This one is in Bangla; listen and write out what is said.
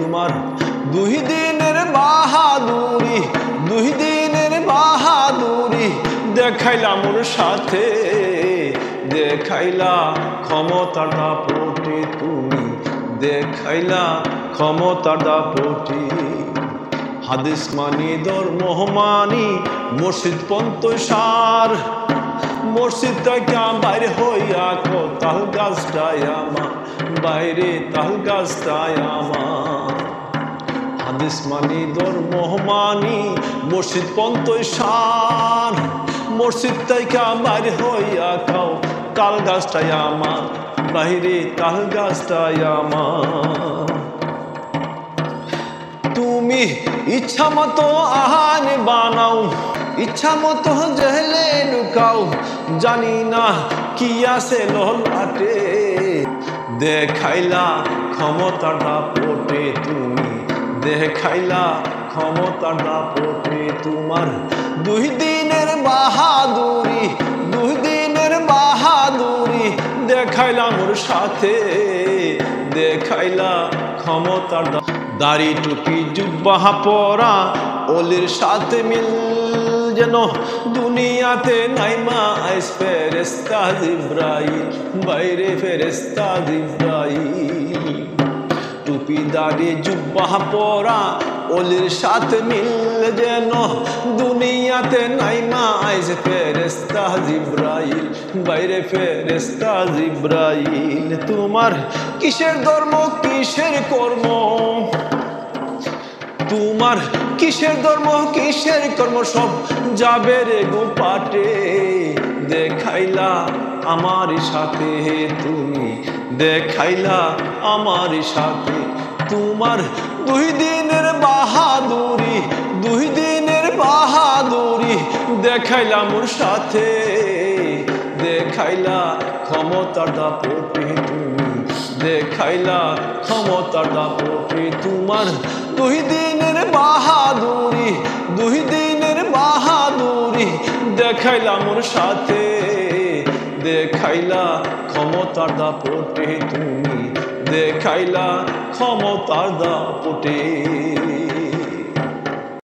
তোমার 2 দিনের বাহাদুরি, 2 দিনের বাহাদুরি দেখাইলা মোর সাথে, দেখাইলা ক্ষমতার দাপটে তুমি, দেখাইলা ক্ষমতার দাপটে। হাদিস মানি ধর্ম মানি মসজিদ পন্তসার, মসজিদ থেকে বাইরে হইয়া তাল গাছটাই আমার, বাইরে তাল গাছটাই আমার। হাদিস মানি ধর্ম মানি মসজিদ পন্তসার, মসজিদ থেকে বাইরে হইয়া তাল গাছটাই আমার, বাইরে তাল গাছটাই আমার। তুমি ইচ্ছা মতো আহান বানাও, ইচ্ছা মতো জেলে ঢুকাও, জানি না কি আছে ললাটে। দেখাইলা ক্ষমতার দাপটে তুমি, দেখাইলা ক্ষমতার দাপটে। তোমার 2 দিনের বাহাদুরি, 2 দিনের বাহাদুরি দেখাইলা মোর সাথে, দেখাইলা ক্ষমতার দাড়ি টুপি জুব্বা পরা ওলির সাথে মিল যেন দুনিয়াতে নাইমা আইস ফেরেশতা জিবরাইল, বাইরে ফেরেশতা জিবরাইল। টুপি দাড়ি জুব্বা পরা ওলির সাথে মিল যেন দুনিয়াতে নাইমা আইস ফেরেশতা জিবরাইল, বাইরে ফেরেশতা জিবরাইল। তোমার কিসের ধর্ম কিসের কর্ম, তোমার কিসের ধর্ম কিসের কর্ম সব যাবে রে গোপাটে। দেখাইলা আমার সাথে তুমি, দেখাইলা আমার সাথে। তোমার 2 দিনের বাহাদুরি, 2 দিনের বাহাদুরি দেখাইলা মোর সাথে, দেখাইলা ক্ষমতার দাপটে তুমি, দেখাইলা ক্ষমতার দাপটে। তোমার 2 দিনের বাহাদুরি, 2 দিনের বাহাদুরি দেখাইলা মোর সাথে, দেখাইলা ক্ষমতার দাপটে তুমি, দেখাইলা ক্ষমতার দাপটে।